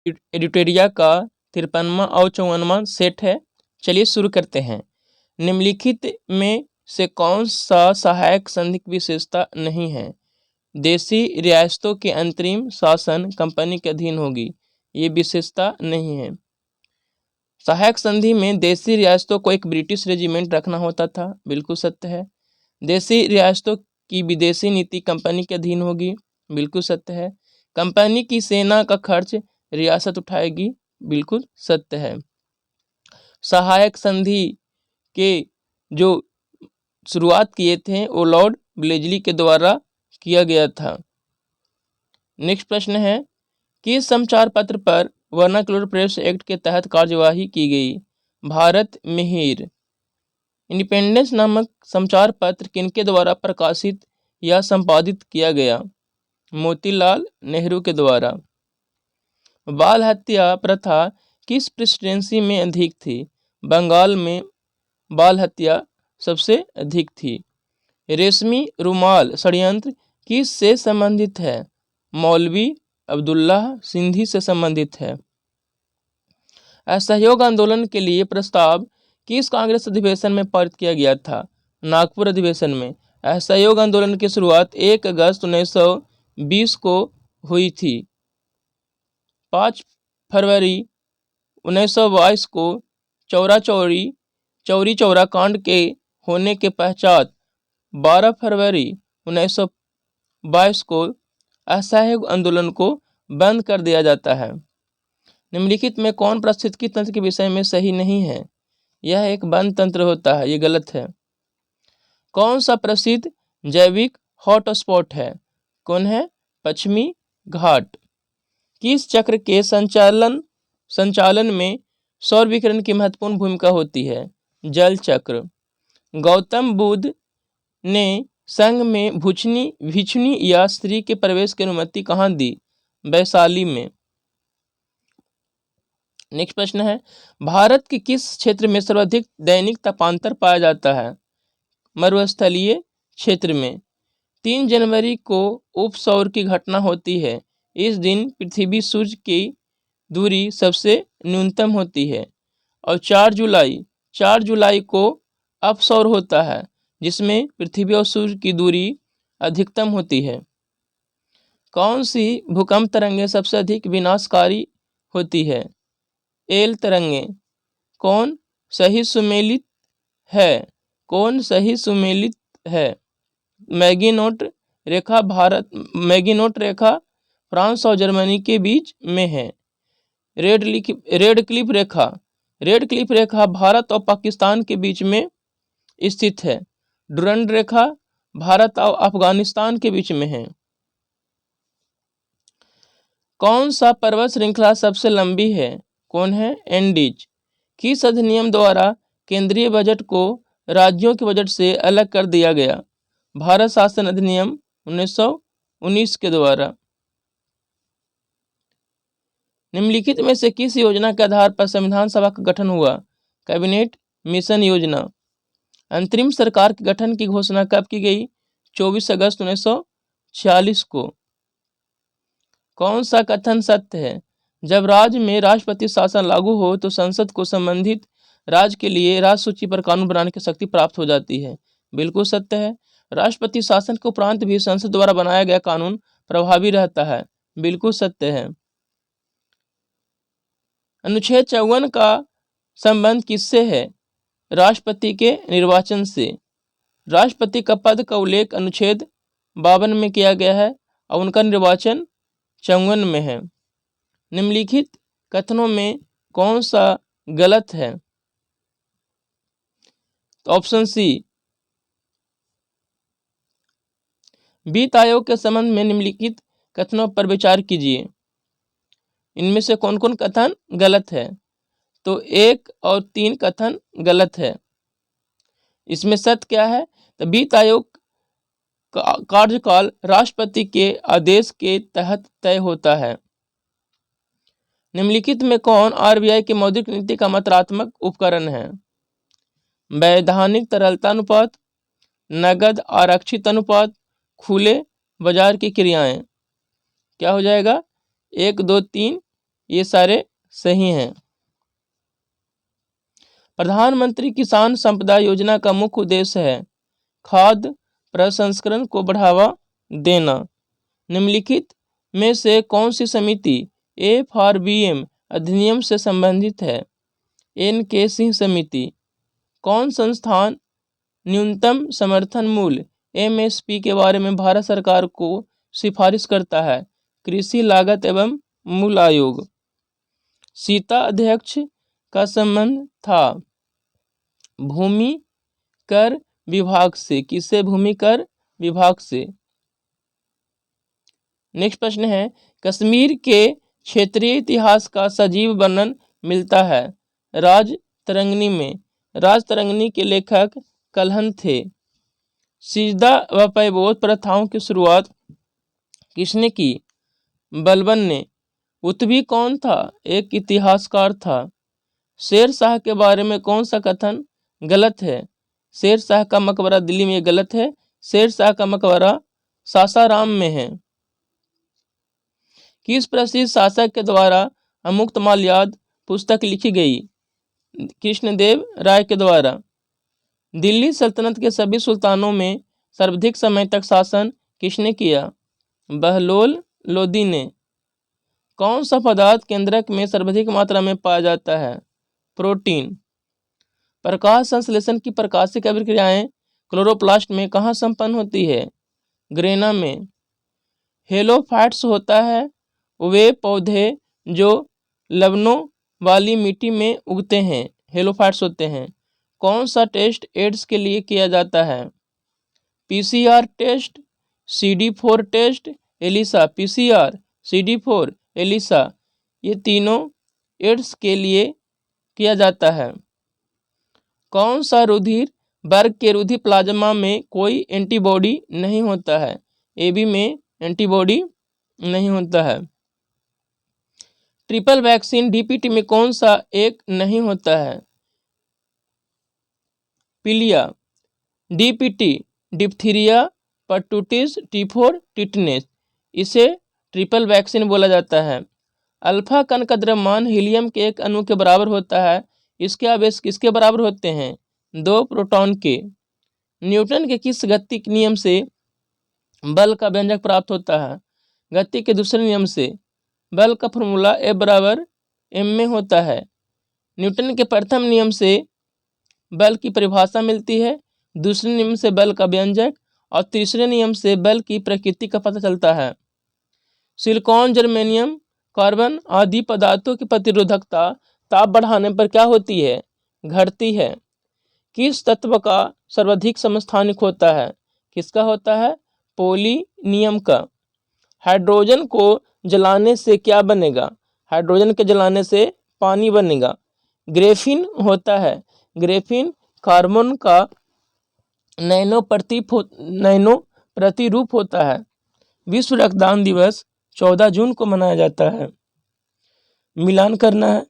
एडिटोरिया का 53वां और 54वां सेट है। चलिए शुरू करते हैं। निम्नलिखित में से कौन सा सहायक संधि की विशेषता नहीं है? देशी रियासतों के अंतरिम शासन कंपनी के अधीन होगी, ये विशेषता नहीं है। सहायक संधि में देशी रियासतों को एक ब्रिटिश रेजिमेंट रखना होता था, बिल्कुल सत्य है। देशी रियासतों की विदेशी नीति कंपनी के अधीन होगी, बिल्कुल सत्य है। कंपनी की सेना का खर्च रियासत उठाएगी, बिल्कुल सत्य है। सहायक संधि के जो शुरुआत किए थे वो लॉर्ड ब्लेजली के द्वारा किया गया था। नेक्स्ट प्रश्न है, किस समाचार पत्र पर वर्नाक्युलर प्रेस एक्ट के तहत कार्यवाही की गई? भारत मिहिर। इंडिपेंडेंस नामक समाचार पत्र किनके द्वारा प्रकाशित या संपादित किया गया? मोतीलाल नेहरू के द्वारा। बाल हत्या प्रथा किस प्रेसिडेंसी में अधिक थी? बंगाल में बाल हत्या सबसे अधिक थी। रेशमी रुमाल षड्यंत्र किस से संबंधित है? मौलवी अब्दुल्लाह सिंधी से संबंधित है। असहयोग आंदोलन के लिए प्रस्ताव किस कांग्रेस अधिवेशन में पारित किया गया था? नागपुर अधिवेशन में। असहयोग आंदोलन की शुरुआत 1 अगस्त 1920 को हुई थी। 5 फरवरी 1922 को चौरी चौरा कांड के होने के पश्चात 12 फरवरी 1922 को असहयोग आंदोलन को बंद कर दिया जाता है। निम्नलिखित में कौन पारिस्थितिकी तंत्र के विषय में सही नहीं है? यह एक बंद तंत्र होता है, ये गलत है। कौन सा प्रसिद्ध जैविक हॉटस्पॉट है? कौन है? पश्चिमी घाट। किस चक्र के संचालन में सौर विकिरण की महत्वपूर्ण भूमिका होती है? जल चक्र। गौतम बुद्ध ने संघ में भिक्षुणी या स्त्री के प्रवेश की अनुमति कहाँ दी? वैशाली में। नेक्स्ट प्रश्न है, भारत के किस क्षेत्र में सर्वाधिक दैनिक तापांतर पाया जाता है? मरुस्थलीय क्षेत्र में। 3 जनवरी को उपसौर की घटना होती है। इस दिन पृथ्वी सूर्य की दूरी सबसे न्यूनतम होती है। और 4 जुलाई को अपसौर होता है, जिसमें पृथ्वी और सूर्य की दूरी अधिकतम होती है। कौन सी भूकंप तरंगें सबसे अधिक विनाशकारी होती है? एल तरंगें। कौन सही सुमेलित है? कौन सही सुमेलित है? मैगीनोट रेखा फ्रांस और जर्मनी के बीच में है। रेड क्लिफ रेखा भारत और पाकिस्तान के बीच में स्थित है। डुरंड रेखा भारत और अफगानिस्तान के बीच में है। कौन सा पर्वत श्रृंखला सबसे लंबी है? कौन है? एंडीज। किस अधिनियम द्वारा केंद्रीय बजट को राज्यों के बजट से अलग कर दिया गया? भारत शासन अधिनियम 1919 के द्वारा। निम्नलिखित में से किस योजना के आधार पर संविधान सभा का गठन हुआ? कैबिनेट मिशन योजना। अंतरिम सरकार के गठन की घोषणा कब की गई? 24 अगस्त 1946 को। कौन सा कथन सत्य है? जब राज्य में राष्ट्रपति शासन लागू हो तो संसद को संबंधित राज्य के लिए राज्य सूची पर कानून बनाने की शक्ति प्राप्त हो जाती है, बिल्कुल सत्य है। राष्ट्रपति शासन के उपरांत भी संसद द्वारा बनाया गया कानून प्रभावी रहता है, बिल्कुल सत्य है। अनुच्छेद 54 का संबंध किससे है? राष्ट्रपति के निर्वाचन से। राष्ट्रपति का पद का उल्लेख अनुच्छेद 52 में किया गया है और उनका निर्वाचन 54 में है। निम्नलिखित कथनों में कौन सा गलत है? तो ऑप्शन सी। वित्त आयोग के संबंध में निम्नलिखित कथनों पर विचार कीजिए। इनमें से कौन कौन कथन गलत है? तो 1 और 3 कथन गलत है। इसमें सत्य क्या है? तो वित्त आयोग का कार्यकाल राष्ट्रपति के आदेश के तहत तय होता है। निम्नलिखित में कौन आरबीआई की मौद्रिक नीति का मात्रात्मक उपकरण है? वैधानिक तरलता अनुपात, नगद आरक्षित अनुपात, खुले बाजार की क्रियाएं। क्या हो जाएगा? 1, 2, 3 ये सारे सही हैं। प्रधानमंत्री किसान संपदा योजना का मुख्य उद्देश्य है खाद्य प्रसंस्करण को बढ़ावा देना। निम्नलिखित में से कौन सी समिति FRBM अधिनियम से संबंधित है? NK सिंह समिति। कौन संस्थान न्यूनतम समर्थन मूल्य MSP के बारे में भारत सरकार को सिफारिश करता है? कृषि लागत एवं मूल्य आयोग। सीता अध्यक्ष का संबंध था भूमि कर विभाग से। किससे? भूमि कर विभाग से। नेक्स्ट प्रश्न है कश्मीर के क्षेत्रीय इतिहास का सजीव वर्णन मिलता है राजतरंगिणी में। राजतरंगिणी के लेखक कल्हण थे। सिजदा व पैबोध प्रथाओं की शुरुआत किसने की? बलबन ने। उत्तवी कौन था? एक इतिहासकार था। शेर शाह के बारे में कौन सा कथन गलत है? शेर शाह का मकबरा दिल्ली में गलत है। शेर शाह का मकबरा सासाराम में है। किस प्रसिद्ध शासक के द्वारा अमुक्तमाल्याद पुस्तक लिखी गई? कृष्णदेव राय के द्वारा। दिल्ली सल्तनत के सभी सुल्तानों में सर्वाधिक समय तक शासन किसने किया? बहलोल लोदी ने। कौन सा पदार्थ केंद्रक में सर्वाधिक मात्रा में पाया जाता है? प्रोटीन। प्रकाश संश्लेषण की प्रकाशिक अभिक्रियाएं क्लोरोप्लास्ट में कहाँ संपन्न होती है? ग्रेना में। हेलोफाइट्स होता है वे पौधे जो लवणों वाली मिट्टी में उगते हैं, हेलोफाइट्स होते हैं। कौन सा टेस्ट एड्स के लिए किया जाता है? PCR test, CD4 test, ELISA. PCR, CD4, ELISA ये तीनों एड्स के लिए किया जाता है। कौन सा रुधिर वर्ग के रुधिर प्लाज्मा में कोई एंटीबॉडी नहीं होता है? AB में एंटीबॉडी नहीं होता है। ट्रिपल वैक्सीन DPT में कौन सा एक नहीं होता है? पीलिया। DPT डिप्थीरिया, पर्टूटिस, टिफोर, टिटनेस इसे ट्रिपल वैक्सीन बोला जाता है। अल्फा कण का द्रव्यमान हीलियम के एक अणु के बराबर होता है। इसके आवेश किसके बराबर होते हैं? 2 प्रोटॉन के। न्यूटन के किस गति नियम से बल का व्यंजक प्राप्त होता है? गति के दूसरे नियम से। बल का फॉर्मूला F बराबर m में होता है। न्यूटन के प्रथम नियम से बल की परिभाषा मिलती है, दूसरे नियम से बल का व्यंजक और तीसरे नियम से बल की प्रकृति का पता चलता है। सिलिकॉन, जर्मेनियम, कार्बन आदि पदार्थों की प्रतिरोधकता ताप बढ़ाने पर क्या होती है? घटती है। किस तत्व का सर्वाधिक समस्थानिक होता है? किसका होता है? पोलिनियम का। हाइड्रोजन को जलाने से क्या बनेगा? हाइड्रोजन के जलाने से पानी बनेगा। ग्रेफीन होता है। ग्रेफीन कार्बन का नैनो प्रतिरूप होता है। विश्व रक्तदान दिवस 14 जून को मनाया जाता है। मिलान करना है।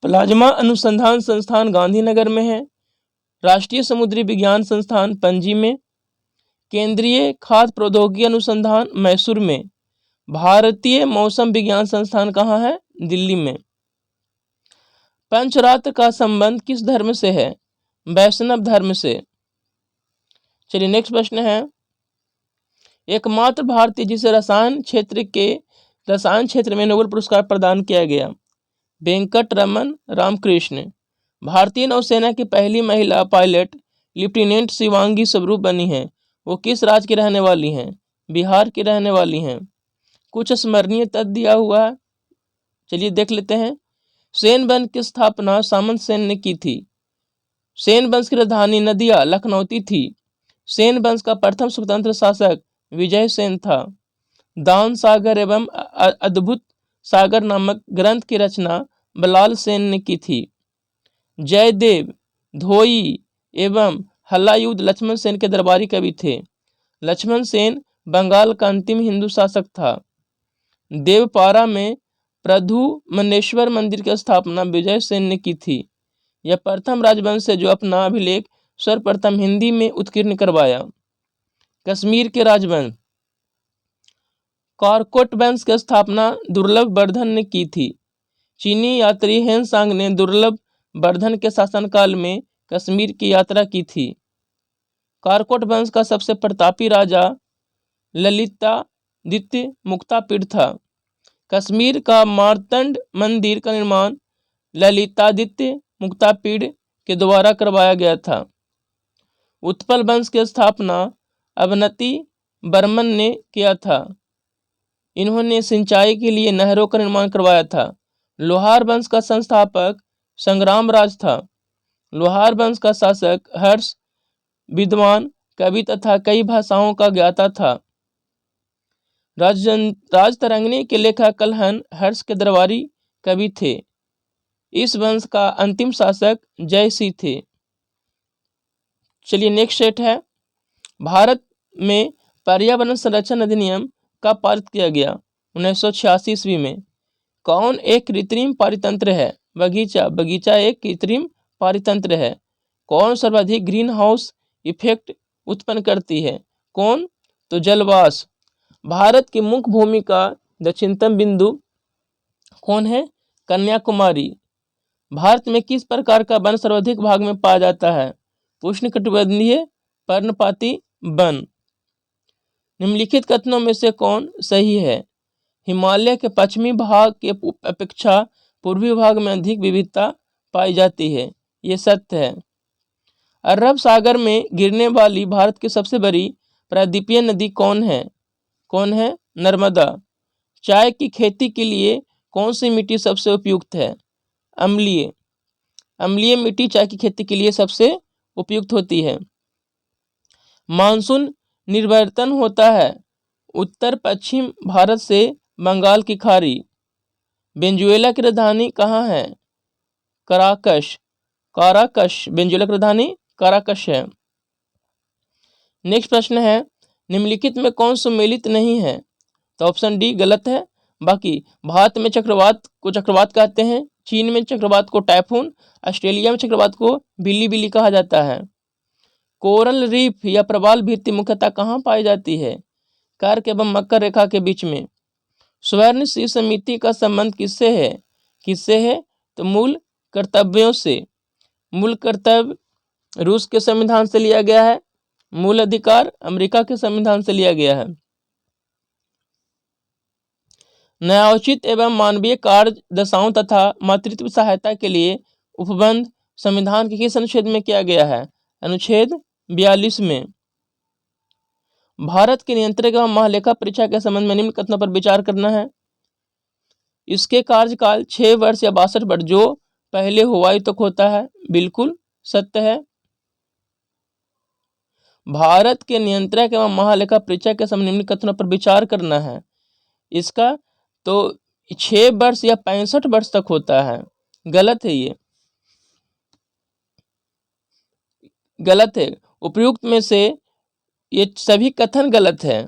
प्लाज्मा अनुसंधान संस्थान गांधीनगर में है। राष्ट्रीय समुद्री विज्ञान संस्थान पणजी में। केंद्रीय खाद्य प्रौद्योगिकी अनुसंधान मैसूर में। भारतीय मौसम विज्ञान संस्थान कहाँ है? दिल्ली में। पंचरात्र का संबंध किस धर्म से है? वैष्णव धर्म से। चलिए नेक्स्ट प्रश्न है एकमात्र भारतीय जिसे रसायन क्षेत्र में नोबेल पुरस्कार प्रदान किया गया। वेंकट रमन रामकृष्ण। भारतीय नौसेना की पहली महिला पायलट लेफ्टिनेंट शिवांगी स्वरूप बनी हैं। वो किस राज्य की रहने वाली हैं? बिहार की रहने वाली हैं। कुछ स्मरणीय तथ्य दिया हुआ है, चलिए देख लेते हैं। सेन वंश की स्थापना सामंत सेन ने की थी। सेन वंश की राजधानी नदिया लखनौती थी। सेन वंश का प्रथम स्वतंत्र शासक विजय सेन था। दान सागर एवं अद्भुत सागर नामक ग्रंथ की रचना बलाल सेन ने की थी। जयदेव, धोई एवं हल्लायुद्ध लक्ष्मण सेन के दरबारी कवि थे। लक्ष्मण सेन बंगाल का अंतिम हिंदू शासक था। देवपारा में प्रधुमनेश्वर मंदिर की स्थापना विजय सेन ने की थी। यह प्रथम राजवंश है जो अपना अभिलेख सर्वप्रथम हिंदी में उत्कीर्ण करवाया। कश्मीर के राजवंश कारकोट वंश की स्थापना दुर्लभ वर्धन ने की थी। चीनी यात्री हेनसांग ने दुर्लभ वर्धन के शासनकाल में कश्मीर की यात्रा की थी। कारकोट वंश का सबसे प्रतापी राजा ललितादित्य मुक्तापीड़ था। कश्मीर का मार्तंड मंदिर का निर्माण ललितादित्य मुक्तापीड़ के द्वारा करवाया गया था। उत्पल वंश की स्थापना अवनति बर्मन ने किया था। इन्होंने सिंचाई के लिए नहरों का निर्माण करवाया था। लोहार वंश का संस्थापक संग्रामराज था। लोहार वंश का शासक हर्ष विद्वान कवि तथा कई भाषाओं का ज्ञाता था। राजतरंगिणी के लेखक कल्हण हर्ष के दरबारी कवि थे। इस वंश का अंतिम शासक जयसिंह थे। चलिए नेक्स्ट सेट है, भारत में पर्यावरण संरक्षण अधिनियम कब पारित किया गया? 1986 ईस्वी में। कौन एक कृत्रिम पारितंत्र है? बगीचा एक कृत्रिम पारितंत्र है। कौन सर्वाधिक ग्रीन हाउस इफेक्ट उत्पन्न करती है? कौन? तो जलवाष्प। भारत की मुख्य भूमि का दक्षिणतम बिंदु कौन है? कन्याकुमारी। भारत में किस प्रकार का वन सर्वाधिक भाग में पाया जाता है? उष्णकटिबंधीय पर्णपाती वन। निम्नलिखित कथनों में से कौन सही है? हिमालय के पश्चिमी भाग के अपेक्षा पूर्वी भाग में अधिक विविधता पाई जाती है। ये सत्य है। अरब सागर में गिरने वाली भारत की सबसे बड़ी प्रायद्वीपीय नदी कौन है? नर्मदा। चाय की खेती के लिए कौन सी मिट्टी सबसे उपयुक्त है? अम्लीय। अम्लीय मिट्टी चाय की खेती के लिए सबसे उपयुक्त होती है। मानसून निर्वर्तन होता है उत्तर पश्चिम भारत से बंगाल की खाड़ी। वेनेजुएला की राजधानी कहाँ है? काराकश। वेनेजुएला की राजधानी काराकश है। नेक्स्ट प्रश्न है, निम्नलिखित में कौन सुमेलित नहीं है? तो ऑप्शन डी गलत है। बाकी भारत में चक्रवात को चक्रवात कहते हैं, चीन में चक्रवात को टाइफून, ऑस्ट्रेलिया में चक्रवात को बिल्ली बिल्ली कहा जाता है। कोरल रीफ या प्रवाल भित्ति मुख्यतः कहाँ पाई जाती है? कर्क एवं मकर रेखा के बीच में। स्वर्ण सी समिति का संबंध किससे है? तो मूल कर्तव्यों से। मूल कर्तव्य रूस के संविधान से लिया गया है। मूल अधिकार अमेरिका के संविधान से लिया गया है। न्यायोचित एवं मानवीय कार्य दशाओं तथा मातृत्व सहायता के लिए उपबंध संविधान के किस अनुच्छेद में किया गया है? अनुच्छेद 42 में। भारत के नियंत्रक एवं महालेखा परीक्षक के संबंध में निम्न कथनों पर विचार करना है। इसके कार्यकाल 6 वर्ष या 62 वर्ष जो पहले हुआ तक होता है। बिल्कुल सत्य है। भारत के नियंत्रक एवं महालेखा परीक्षक के संबंध में निम्न कथनों पर विचार करना है। इसका तो 6 वर्ष या 65 वर्ष तक होता है। गलत है, गलत है। उपयुक्त में से ये सभी कथन गलत है।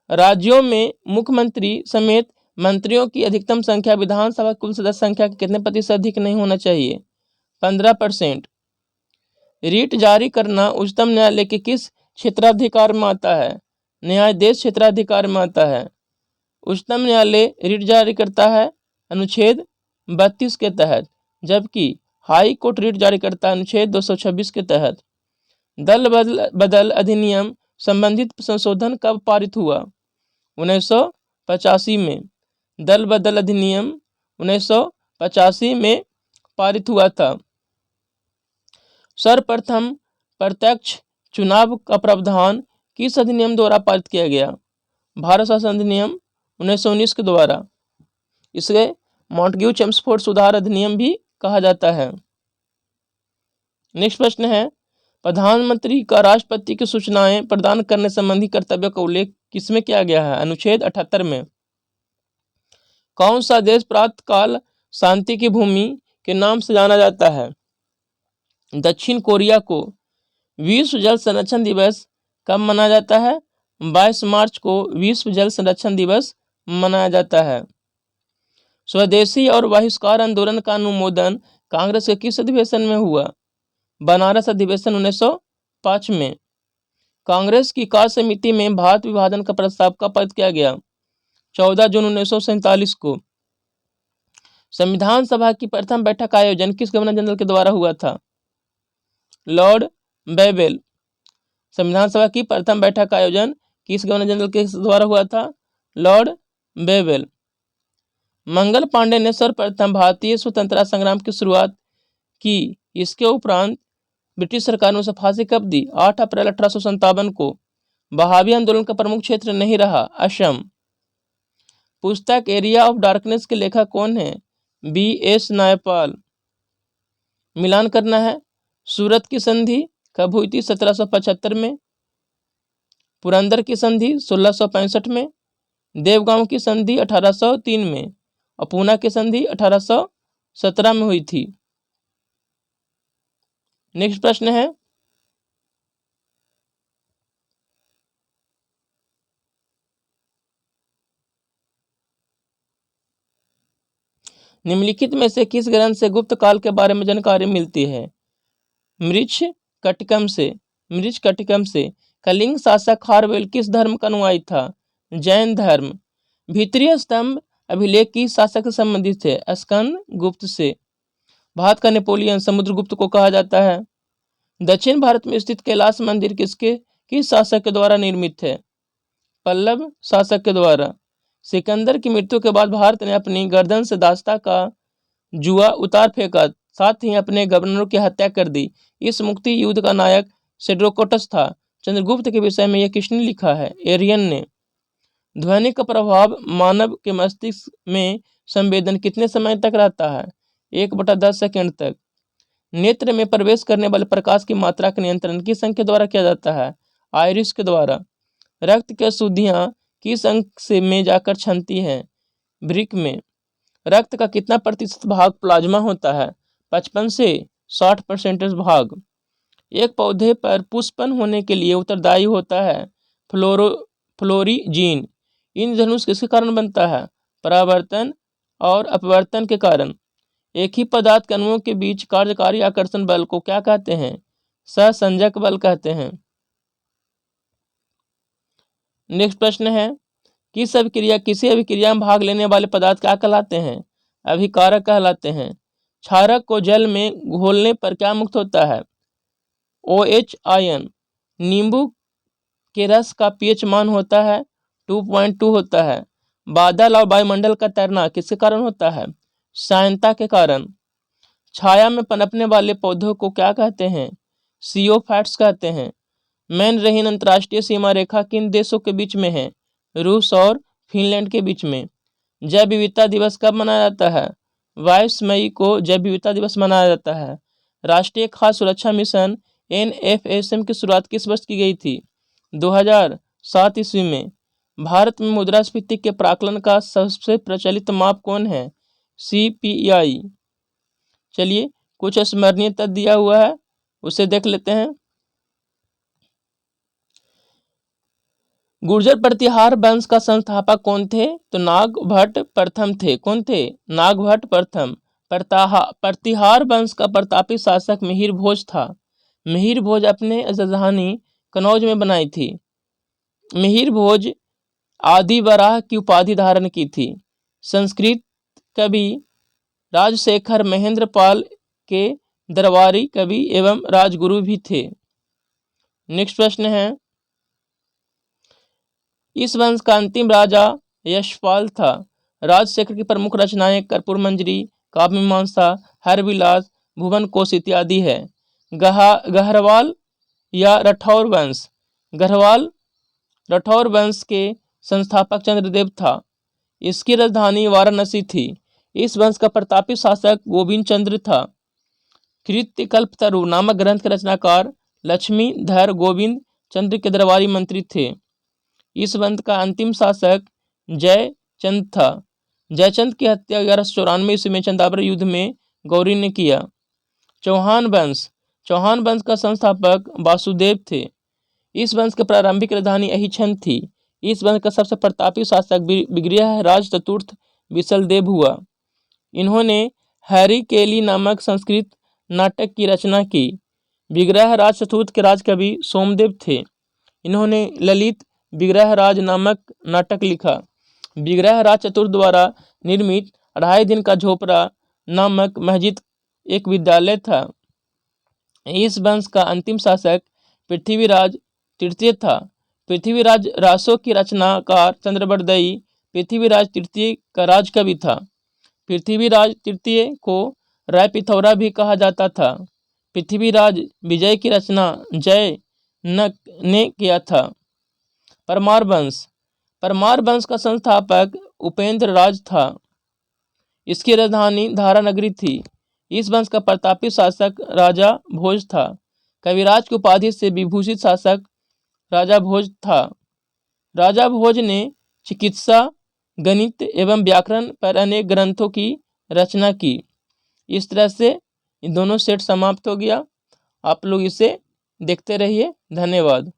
राज्यों में मुख्यमंत्री समेत मंत्रियों की अधिकतम संख्या विधानसभा कुल सदस्य संख्या के कितने प्रतिशत अधिक नहीं होना चाहिए? 15%। रीट जारी करना उच्चतम न्यायालय के किस क्षेत्राधिकार में आता है? न्यायाधीश क्षेत्राधिकार में आता है। उच्चतम न्यायालय रीट जारी करता है अनुच्छेद 32 के तहत, जबकि हाई कोर्ट रीट जारी करता है अनुच्छेद 226 के तहत। दल बदल अधिनियम संबंधित संशोधन कब पारित हुआ? 1985 में। दल बदल अधिनियम 1985 में पारित हुआ था। सर्वप्रथम प्रत्यक्ष चुनाव का प्रावधान किस अधिनियम द्वारा पारित किया गया? भारत शासन अधिनियम 1919 के द्वारा। इसे मॉन्टेग्यू चेम्सफोर्ड सुधार अधिनियम भी कहा जाता है। नेक्स्ट प्रश्न है, प्रधानमंत्री का राष्ट्रपति की सूचनाएं प्रदान करने संबंधी कर्तव्य का उल्लेख किसमें किया गया है? अनुच्छेद 78 में। कौन सा देश प्रातःकाल शांति की भूमि के नाम से जाना जाता है? दक्षिण कोरिया को। विश्व जल संरक्षण दिवस कब मनाया जाता है? 22 मार्च को विश्व जल संरक्षण दिवस मनाया जाता है। स्वदेशी और बहिष्कार आंदोलन का अनुमोदन कांग्रेस के किस अधिवेशन में हुआ? बनारस अधिवेशन 1905 में। कांग्रेस की कार्य समिति में भारत विभाजन का प्रस्ताव कब पारित किया गया? 14 जून 1947 को। संविधान सभा की प्रथम बैठक का आयोजन किस गवर्नर जनरल के द्वारा हुआ था? Lord Wavell. संविधान सभा की प्रथम बैठक का आयोजन किस गवर्नर जनरल के द्वारा हुआ था? Lord Wavell. मंगल पांडे ने सर्वप्रथम भारतीय स्वतंत्रता संग्राम की शुरुआत की। इसके उपरांत ब्रिटिश सरकार ने उसे फांसी कब दी? 8 अप्रैल 1857 को। बहावी आंदोलन का प्रमुख क्षेत्र नहीं रहा असम। पुस्तक एरिया ऑफ डार्कनेस के लेखक कौन है? B.S. नायपाल। मिलान करना है। सूरत की संधि कब हुई थी? 1775 में। पुरंदर की संधि 1665 में। देवगांव की संधि 1803 में और पूना की संधि 1817 में हुई थी। नेक्स्ट प्रश्न है, निम्नलिखित में से किस ग्रंथ से गुप्त काल के बारे में जानकारी मिलती है? मृच्छ कटिकम से। मृच्छ कटिकम से। कलिंग शासक खारवेल किस धर्म का अनुयायी था? जैन धर्म। भीतरी स्तंभ अभिलेख की शासक से संबंधित है? स्कंद गुप्त से। भारत का नेपोलियन समुद्रगुप्त को कहा जाता है। दक्षिण भारत में स्थित कैलाश मंदिर किस शासक के द्वारा निर्मित है? पल्लव शासक के द्वारा। सिकंदर की मृत्यु के बाद भारत ने अपनी गर्दन से दास्ता का जुआ उतार फेंका, साथ ही अपने गवर्नरों की हत्या कर दी। इस मुक्ति युद्ध का नायक सेड्रोकोटस था। चंद्रगुप्त के विषय में यह किसने लिखा है? एरियन ने। ध्वनि का प्रभाव मानव के मस्तिष्क में संवेदन कितने समय तक रहता है? 1/10 सेकंड तक। नेत्र में प्रवेश करने वाले प्रकाश की मात्रा का नियंत्रण किस अंक के द्वारा किया जाता है? आयरिस के द्वारा। रक्त की अशुद्धियां किस अंक से में जाकर छनती हैं? ब्रिक में। रक्त का कितना प्रतिशत भाग प्लाज्मा होता है? 55 से 60% भाग। एक पौधे पर पुष्पन होने के लिए उत्तरदायी होता है फ्लोरीजीन। इंद्रधनुष किसके कारण बनता है? परावर्तन और अपवर्तन के कारण। एक ही पदार्थ के अणुओं के बीच कार्यकारी आकर्षण बल को क्या कहते हैं? सहसंजक बल कहते हैं। नेक्स्ट प्रश्न है, किसी अभिक्रिया में भाग लेने वाले पदार्थ क्या कहलाते हैं? अभिकारक कहलाते हैं। क्षारक को जल में घोलने पर क्या मुक्त होता है? OH ion. नींबू के रस का pH मान होता है 2.2 होता है। बादल और वायुमंडल का तैरना किसके कारण होता है? सायनता के कारण। छाया में पनपने वाले पौधों को क्या कहते हैं? सियोफैट्स कहते हैं। मैन रहीन अंतर्राष्ट्रीय सीमा रेखा किन देशों के बीच में है? रूस और फिनलैंड के बीच में। जैव विविधता दिवस कब मनाया जाता है? 22 मई को जैव विविधता दिवस मनाया जाता है। राष्ट्रीय खाद्य सुरक्षा मिशन NFSM की शुरुआत किस वर्ष की गई थी? 2007 ईस्वी में। भारत में मुद्रास्फीति के प्राकलन का सबसे प्रचलित माप कौन है? CPI। चलिए कुछ स्मरणीय तथ्य दिया हुआ है, उसे देख लेते हैं। गुर्जर प्रतिहार वंश का संस्थापक कौन थे? तो नागभट्ट प्रथम थे। कौन थे? नागभट्ट प्रथम। प्रतिहार वंश का प्रतापी शासक मिहिर भोज था। मिहिर भोज अपने राजधानी कनौज में बनाई थी। मिहिर भोज आदि वराह की उपाधि धारण की थी। संस्कृत कवि राजशेखर महेंद्र पाल के दरबारी कवि एवं राजगुरु भी थे। नेक्स्ट प्रश्न है, इस वंश का अंतिम राजा यशपाल था। राजशेखर की प्रमुख रचनाएं कर्पूर मंजरी, काव्य मीमांसा, हरविलास, भुवन कोश इत्यादि है। गहरवाल या राठौर वंश। राठौर वंश के संस्थापक चंद्रदेव था। इसकी राजधानी वाराणसी थी। इस वंश का प्रतापी शासक गोविंद चंद्र था। कृत्यकल्पतरु नामक ग्रंथ के रचनाकार लक्ष्मीधर गोविंद चंद्र के दरबारी मंत्री थे। इस वंश का अंतिम शासक जयचंद था। जयचंद की हत्या 1194 ईस्वी में चंदावर युद्ध में गौरी ने किया। चौहान वंश का संस्थापक वासुदेव थे। इस वंश की प्रारंभिक राजधानी अहिछंद थी। इस वंश का सबसे प्रतापी शासक विग्रहराज चतुर्थ विशलदेव हुआ। इन्होंने हैरी केली नामक संस्कृत नाटक की रचना की। विग्रहराज चतुर्थ के राजकवि सोमदेव थे। इन्होंने ललित विग्रहराज नामक नाटक लिखा। विग्रहराज चतुर्थ द्वारा निर्मित 2.5 दिन का झोपड़ा नामक महजिद एक विद्यालय था। इस वंश का अंतिम शासक पृथ्वीराज तृतीय था। पृथ्वीराज रासों की रचनाकार चंद्रबरदई पृथ्वीराज तृतीय का राजकवि था। पृथ्वीराज तृतीय को राय पिथौरा भी कहा जाता था। पृथ्वीराज विजय की रचना जयनक ने किया था। परमार वंश। परमार वंश का संस्थापक उपेंद्र राज था। इसकी राजधानी धारा नगरी थी। इस वंश का प्रतापी शासक राजा भोज था। कविराज की उपाधि से विभूषित शासक राजा भोज था। राजा भोज ने चिकित्सा, गणित एवं व्याकरण पर अनेक ग्रंथों की रचना की। इस तरह से ये दोनों सेट समाप्त हो गया। आप लोग इसे देखते रहिए। धन्यवाद।